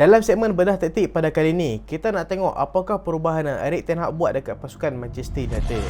Dalam segmen bedah taktik pada kali ini, kita nak tengok apakah perubahan yang Erik ten Hag buat dekat pasukan Manchester United.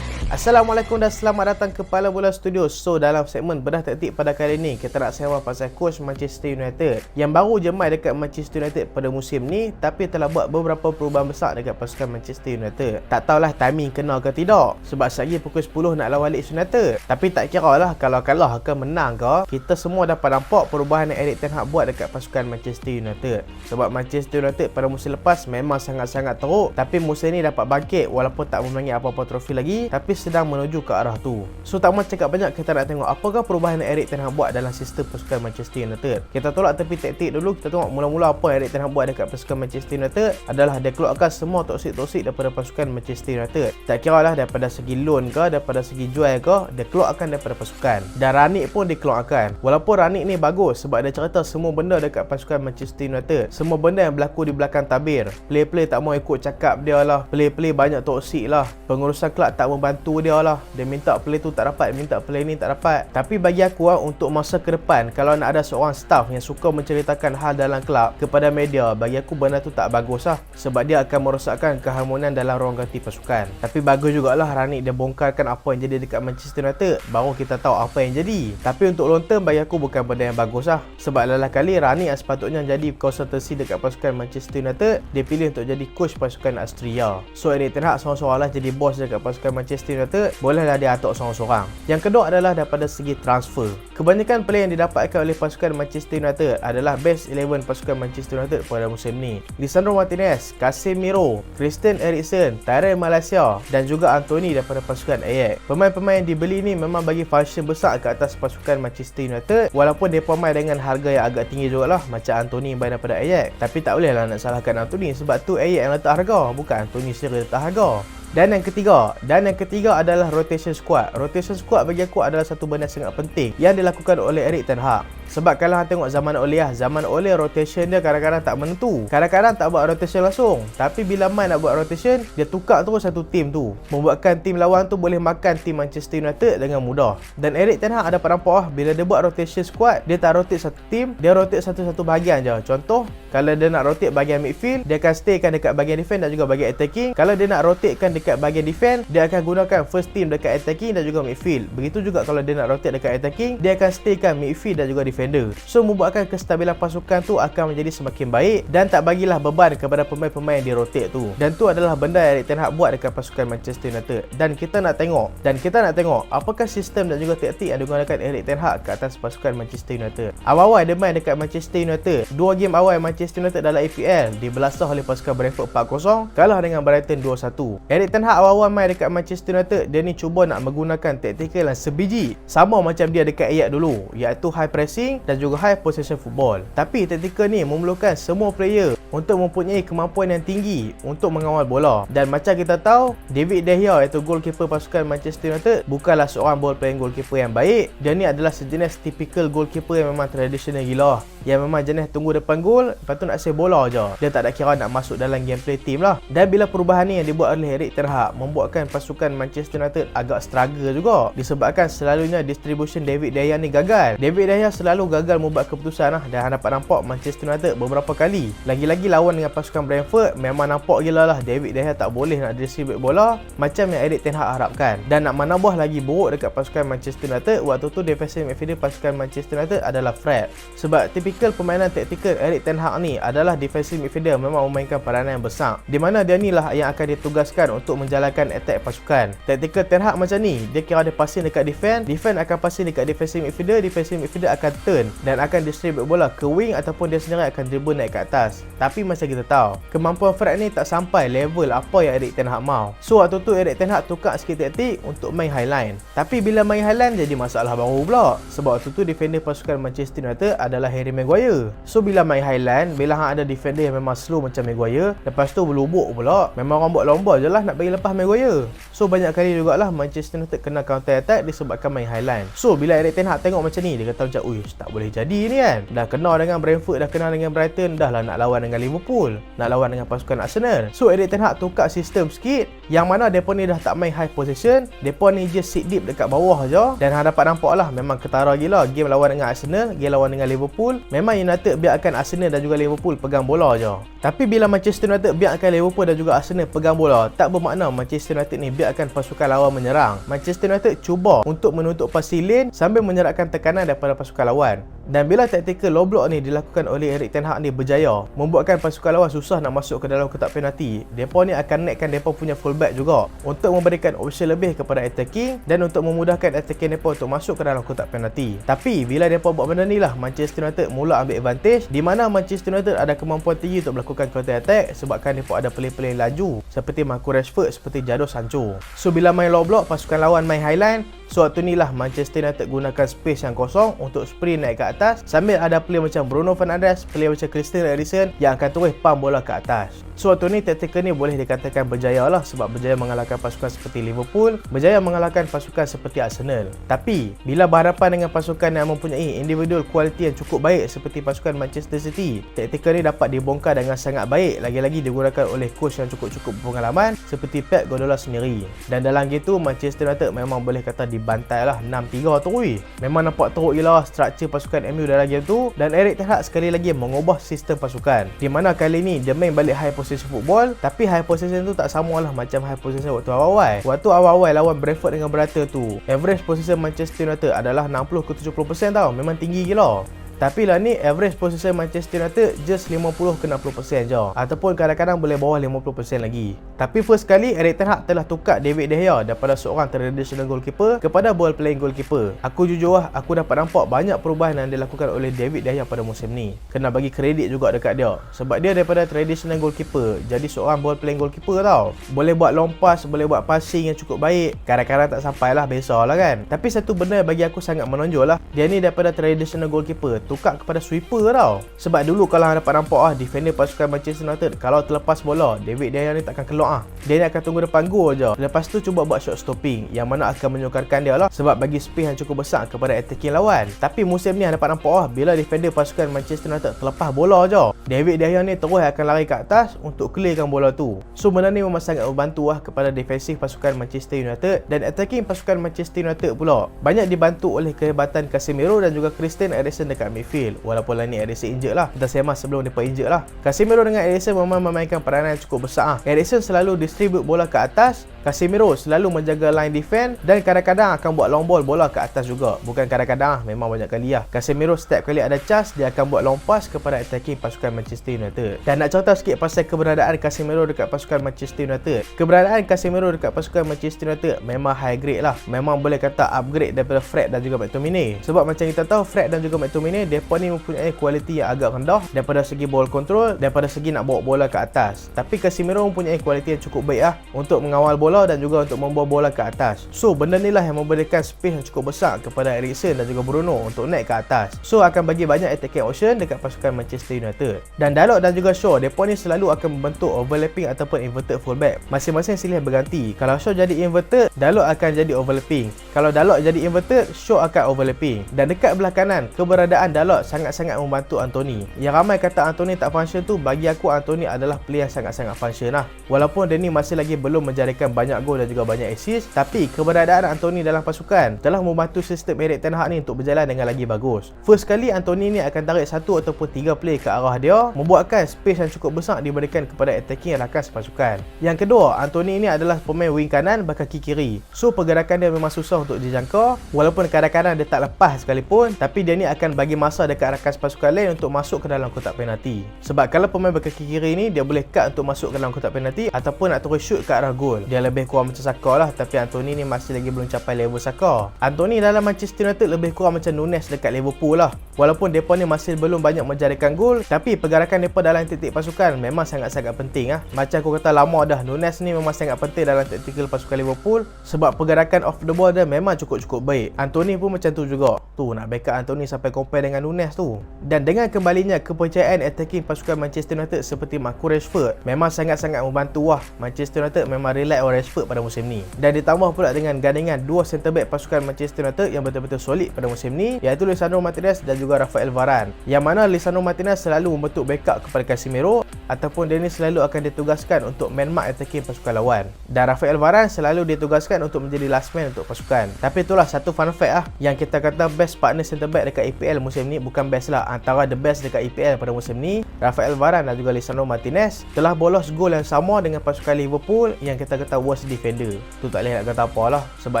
Assalamualaikum dan selamat datang ke Pala Bola Studio. So, dalam segmen bedah taktik pada kali ini, kita nak sembang pasal coach Manchester United yang baru je main dekat Manchester United pada musim ni, tapi telah buat beberapa perubahan besar dekat pasukan Manchester United. Tak tahulah timing kena ke tidak, sebab sehari pukul 10 nak lawan Leeds United. Tapi tak kira lah kalau kalah ke menang ke, kita semua dapat nampak perubahan yang Erik ten Hag buat dekat pasukan Manchester United. Sebab Manchester United pada musim lepas memang sangat-sangat teruk, tapi musim ni dapat bangkit walaupun tak memenangi apa-apa trofi lagi, tapi sedang menuju ke arah tu. So, tak mahu cakap banyak, kita nak tengok apakah perubahan yang Erik ten Hag buat dalam sistem pasukan Manchester United. Kita tolak tepi taktik dulu. Kita tengok mula-mula apa yang Erik ten Hag buat dekat pasukan Manchester United adalah dia keluarkan semua toksik-toksik daripada pasukan Manchester United. Tak kira lah daripada segi loan ke, daripada segi jual ke, dia keluarkan daripada pasukan. Dan Ranić pun dikeluarkan. Walaupun Ranić ni bagus sebab dia cerita semua benda dekat pasukan Manchester United, semua benda yang berlaku di belakang tabir. Play-play tak mau ikut cakap dia lah, play-play banyak toksik lah, pengurusan kelab tak membantu dia lah, dia minta play tu tak dapat, minta play ni tak dapat. Tapi bagi aku untuk masa ke depan, kalau nak ada seorang staff yang suka menceritakan hal dalam kelab kepada media, bagi aku benda tu tak bagus lah, sebab dia akan merosakkan keharmonian dalam ruang ganti pasukan. Tapi bagus jugalah Ranić dia bongkarkan apa yang jadi dekat Manchester United, baru kita tahu apa yang jadi. Tapi untuk long term bagi aku bukan benda yang bagus lah, sebab lain kali Ranić yang sepatutnya jadi konsultasi dekat pasukan Manchester United, dia pilih untuk jadi coach pasukan Austria. So, Erik ten Hag seorang-seorang lah jadi bos dekat pasukan Manchester United, bolehlah dia atur seorang-seorang. Yang kedua adalah daripada segi transfer. Kebanyakan player yang didapatkan oleh pasukan Manchester United adalah best 11 pasukan Manchester United pada musim ni. Lisandro Martinez, Casemiro, Christian Eriksen, Tyrell Malacia dan juga Anthony daripada pasukan Ajax. Pemain-pemain yang dibeli ni memang bagi function besar ke atas pasukan Manchester United, walaupun dia pemain dengan harga yang agak tinggi jugalah, macam Anthony main daripada Ajax. Tapi tak bolehlah nak salahkan Anthony, sebab tu Ajax yang letak harga, bukan Anthony sendiri letak harga. Dan yang ketiga adalah rotation squad. Rotation squad bagi aku adalah satu benda sangat penting yang dilakukan oleh Erik ten Hag. Sebab kalau hang tengok zaman Ole rotation dia kadang-kadang tak menentu. Kadang-kadang tak buat rotation langsung. Tapi bila main nak buat rotation, dia tukar terus satu tim tu, membuatkan tim lawan tu boleh makan tim Manchester United dengan mudah. Dan Erik ten Hag dapat nampak bila dia buat rotation squad, dia tak rotate satu tim, dia rotate satu-satu bahagian je. Contoh, kalau dia nak rotate bahagian midfield, dia akan staykan dekat bahagian defense dan juga bahagian attacking. Kalau dia nak rotatekan dekat bahagian defense, dia akan gunakan first team dekat attacking dan juga midfield. Begitu juga kalau dia nak rotate dekat attacking, dia akan staykan midfield dan juga defense. So, membuatkan kestabilan pasukan tu akan menjadi semakin baik dan tak bagilah beban kepada pemain-pemain yang di-rotate tu. Dan tu adalah benda yang Erik ten Hag buat dekat pasukan Manchester United. Dan kita nak tengok apakah sistem dan juga taktik yang digunakan Erik ten Hag ke atas pasukan Manchester United. Awal-awal dia main dekat Manchester United, 2 game awal Manchester United dalam EPL dibelasah oleh pasukan Brentford 4-0, kalah dengan Brighton 2-1. Erik ten Hag awal-awal main dekat Manchester United, dia ni cuba nak menggunakan taktikal yang sebiji sama macam dia dekat Ajax dulu, iaitu high pressing dan juga high possession football. Tapi taktikal ni memerlukan semua player untuk mempunyai kemampuan yang tinggi untuk mengawal bola. Dan macam kita tahu, David De Gea iaitu goalkeeper pasukan Manchester United bukanlah seorang ball playing goalkeeper yang baik. Dia ni adalah sejenis typical goalkeeper yang memang tradisional gila, yang memang jenis tunggu depan gol, lepas tu nak save bola je. Dia tak ada kira nak masuk dalam gameplay team lah. Dan bila perubahan ni yang dibuat oleh Erik ten Hag, membuatkan pasukan Manchester United agak struggle juga, disebabkan selalunya distribution David De Gea ni gagal. David De Gea selalu gagal membuat keputusan lah, dan dapat nampak Manchester United beberapa kali. Lagi-lagi lawan dengan pasukan Brentford, memang nampak gila lah David De Gea tak boleh nak distribute bola macam yang Erik ten Hag harapkan. Dan nak menambah lagi buruk dekat pasukan Manchester United, waktu tu defensive midfielder pasukan Manchester United adalah Fred. Sebab tipikal permainan taktikal Erik ten Hag ni adalah defensive midfielder memang memainkan peranan yang besar, di mana dia ni lah yang akan ditugaskan untuk menjalankan attack pasukan. Taktikal ten Hag macam ni, dia kira dia passing dekat defense akan passing dekat defensive midfielder akan turn dan akan distribute bola ke wing ataupun dia sendiri akan dribble naik ke atas. Tapi macam kita tahu, kemampuan Fred ni tak sampai level apa yang Erik ten Hag mau. So, waktu tu Erik ten Hag tukar sikit taktik untuk main highline. Tapi bila main highline jadi masalah baru pula, sebab waktu tu defender pasukan Manchester United adalah Harry Maguire. So, bila main highline, bila hang ada defender yang memang slow macam Maguire, lepas tu berlubuk pula, memang orang buat lomba je lah nak bagi lepas Maguire. So, banyak kali jugalah Manchester United kena counter attack disebabkan main highline. So, bila Erik ten Hag tengok macam ni, dia kata macam, tak boleh jadi ni kan. Dah kenal dengan Brentford, dah kenal dengan Brighton, dah lah nak lawan dengan Liverpool, nak lawan dengan pasukan Arsenal. So Erik ten Hag tukar sistem sikit, yang mana depa ni dah tak main high possession, depa ni just sit deep dekat bawah je. Dan hang dapat nampak lah, memang ketara gila game lawan dengan Arsenal, game lawan dengan Liverpool. Memang United biarkan Arsenal dan juga Liverpool pegang bola je. Tapi bila Manchester United biarkan Liverpool dan juga Arsenal pegang bola, tak bermakna Manchester United ni biarkan pasukan lawan menyerang. Manchester United cuba untuk menutup pasi lane sambil menyerapkan tekanan daripada pasukan lawan. Dan bila taktikal low block ni dilakukan oleh Erik ten Hag ni berjaya, membuatkan pasukan lawan susah nak masuk ke dalam kotak penalti, depa ni akan naikkan depa punya fullback juga untuk memberikan option lebih kepada attacking dan untuk memudahkan attacking depa untuk masuk ke dalam kotak penalti. Tapi bila depa buat benda ni lah, Manchester United mula ambil advantage, di mana Manchester United ada kemampuan tinggi untuk melakukan counter attack sebabkan depa ada player-player laju seperti Marcus Rashford, seperti Jadon Sancho. So bila main low block, pasukan lawan main highline, so waktu ni lah Manchester United gunakan space yang kosong untuk sprint naik ke atas, sambil ada player macam Bruno Fernandes, player macam Christian Eriksen yang akan terus pump bola ke atas. So waktu ni taktikal ni boleh dikatakan berjaya lah, sebab berjaya mengalahkan pasukan seperti Liverpool, berjaya mengalahkan pasukan seperti Arsenal. Tapi bila berhadapan dengan pasukan yang mempunyai individual kualiti yang cukup baik seperti pasukan Manchester City, taktikal ni dapat dibongkar dengan sangat baik, lagi-lagi digunakan oleh coach yang cukup-cukup berpengalaman seperti Pep Guardiola sendiri. Dan dalam gitu Manchester United memang boleh kata dibantai lah 6-3 tu. Memang nampak teruk gila struktur pasukan MU dalam game tu. Dan Erik ten Hag sekali lagi mengubah sistem pasukan, di mana kali ni dia main balik high possession football. Tapi high possession tu tak sama lah macam high possession waktu awal-awal. Waktu awal-awal lawan Brentford dengan Brighton tu, average possession Manchester United adalah 60 ke 70% tau. Memang tinggi gila. Tapi lah ni average possession Manchester United just 50 ke 60% je, ataupun kadang-kadang boleh bawah 50% lagi. Tapi first kali Erik ten Hag telah tukar David De Gea daripada seorang traditional goalkeeper kepada ball playing goalkeeper. Aku jujur lah, aku dapat nampak banyak perubahan yang dilakukan oleh David De Gea pada musim ni. Kena bagi kredit juga dekat dia, sebab dia daripada traditional goalkeeper jadi seorang ball playing goalkeeper tau. Boleh buat long pass, boleh buat passing yang cukup baik. Kadang-kadang tak sampai lah, biasalah kan. Tapi satu benda yang bagi aku sangat menonjol lah, dia ni daripada traditional goalkeeper tukar kepada sweeper tau. Sebab dulu kalau anda dapat nampak defender pasukan Manchester United, kalau terlepas bola, David De Gea ni takkan keluar dia ni akan tunggu depan gol je. Lepas tu cuba buat shot stopping, yang mana akan menyukarkan dia lah, sebab bagi space yang cukup besar kepada attacking lawan. Tapi musim ni anda dapat nampak bila defender pasukan Manchester United terlepas bola je, David De Gea ni terus akan lari ke atas untuk clearkan bola tu. So benda ni memang sangat membantu lah kepada defensif pasukan Manchester United. Dan attacking pasukan Manchester United pula banyak dibantu oleh kehebatan Casemiro dan juga Christian Eriksen dekat midfield. Walaupun lah ni Eriksen injured lah, kita sembah sebelum dia injured lah. Casemiro dengan Eriksen memang memainkan peranan yang cukup besar. Eriksen selalu distribute bola ke atas, Casemiro selalu menjaga line defense, dan kadang-kadang akan buat long ball bola ke atas juga. Bukan kadang-kadang, memang banyak kali lah. Casemiro setiap kali ada chance, dia akan buat long pass kepada attacking pasukan Manchester United. Dan nak cerita sikit pasal keberadaan Casemiro dekat pasukan Manchester United. Keberadaan Casemiro dekat pasukan Manchester United memang high grade lah. Memang boleh kata upgrade daripada Fred dan juga McTominay. Sebab macam kita tahu, Fred dan juga McTominay, mereka ni mempunyai kualiti yang agak rendah daripada segi ball control, daripada segi nak bawa bola ke atas. Tapi Casemiro mempunyai kualiti yang cukup baik lah untuk mengawal bola dan juga untuk membawa bola ke atas. So benda ni lah yang memberikan space yang cukup besar kepada Eriksen dan juga Bruno untuk naik ke atas. So akan bagi banyak attacking option dekat pasukan Manchester United. Dan Dalot dan juga Shaw, mereka ni selalu akan membentuk overlapping ataupun inverted fullback. Masing-masing silih berganti. Kalau Shaw jadi inverted, Dalot akan jadi overlapping. Kalau Dalot jadi inverted, Shaw akan overlapping. Dan dekat belah kanan, keberadaan Dalot sangat-sangat membantu Anthony. Yang ramai kata Anthony tak function tu, bagi aku Anthony adalah player yang sangat-sangat function lah. Walaupun dia ni masih lagi belum menjadikan banyak gol dan juga banyak assist, tapi keberadaan Anthony dalam pasukan telah membantu sistem Erik ten Hag ni untuk berjalan dengan lagi bagus. First kali Anthony ni akan tarik 1 ataupun 3 player ke arah dia, membuatkan space yang cukup besar diberikan kepada attacking rakan sepasukan. Yang kedua, Anthony ni adalah pemain wing kanan berkaki kiri. So pergerakan dia memang susah untuk dijangka, walaupun kadang-kadang dia tak lepas sekalipun, tapi dia ni akan bagi masa dekat rakan sepasukan lain untuk masuk ke dalam kotak penalti. Sebab kalau pemain berkaki kiri ni, dia boleh cut untuk masuk ke dalam kotak penalti ataupun nak terus shoot ke arah gol. Dia lebih kurang macam Saka lah, tapi Anthony ni masih lagi belum capai level Saka. Anthony dalam Manchester United lebih kurang macam Nunes dekat Liverpool lah. Walaupun mereka ni masih belum banyak menjadikan gol, tapi pergerakan mereka dalam taktik pasukan memang sangat-sangat penting lah. Macam aku kata lama dah, Nunes ni memang sangat penting dalam taktikal pasukan Liverpool, sebab pergerakan off the ball dia memang cukup-cukup baik. Anthony pun macam tu juga. Tu nak backup Anthony sampai compare dengan Nunes tu. Dan dengan kembalinya kepercayaan attacking pasukan Manchester United seperti Marcus Rashford, memang sangat-sangat membantu lah. Manchester United memang rely on Rashford pada musim ni. Dan ditambah pula dengan gandingan dua centre back pasukan Manchester United yang betul-betul solid pada musim ni, iaitu Lisandro Martinez dan juga Rafael Varane. Yang mana Lisandro Martinez selalu membentuk backup kepada Casemiro, ataupun dia ni selalu akan ditugaskan untuk man mark attacking pasukan lawan. Dan Rafael Varane selalu ditugaskan untuk menjadi last man untuk pasukan. Tapi itulah satu fun fact lah, yang kita kata best partner centre back dekat EPL musim ni, bukan best lah, antara the best dekat EPL pada musim ni, Rafael Varane dan juga Lisandro Martinez telah bolos gol yang sama dengan pasukan Liverpool yang kita kata worst defender. Tu tak boleh nak kata apa lah, sebab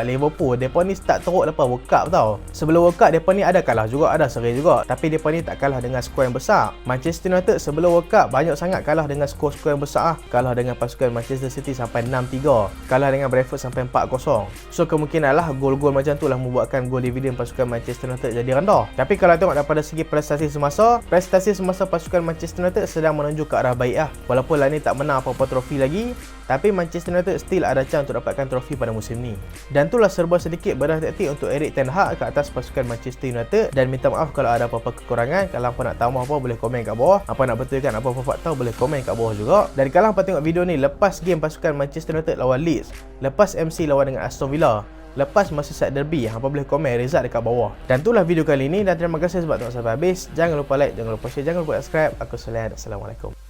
Liverpool mereka ni start teruk lepas World Cup tau. Sebelum World Cup mereka ni ada kalah juga, ada seri juga, tapi mereka ni tak kalah dengan skor yang besar. Manchester United sebelum World Cup banyak sangat kalah dengan skor-skor yang besar. Kalah dengan pasukan Manchester City sampai 6-3, kalah dengan Brentford sampai 4-0. So kemungkinan lah gol-gol macam tu lah membuatkan gol dividen pasukan Manchester United jadi rendah. Tapi kalau tengok daripada segi prestasi semasa pasukan Manchester United sedang menuju ke arah baik lah. Walaupun lah ni tak menang apa-apa trofi lagi, tapi Manchester United still ada chance untuk dapatkan trofi pada musim ni. Dan itulah serba sedikit bedah taktik untuk Erik ten Hag ke atas pasukan Manchester United. Dan minta maaf kalau ada apa-apa kekurangan. Kalau apa nak tambah apa boleh komen kat bawah, apa nak betulkan apa-apa fakta boleh komen kat bawah juga. Dan kalau apa tengok video ni lepas game pasukan Manchester United lawan Leeds, lepas MC lawan dengan Aston Villa, lepas Merseyside Derby, hampa boleh komen result dekat bawah. Dan itulah video kali ni, dan terima kasih sebab tengok sampai habis. Jangan lupa like, jangan lupa share, jangan lupa subscribe. Aku Salihan. Assalamualaikum.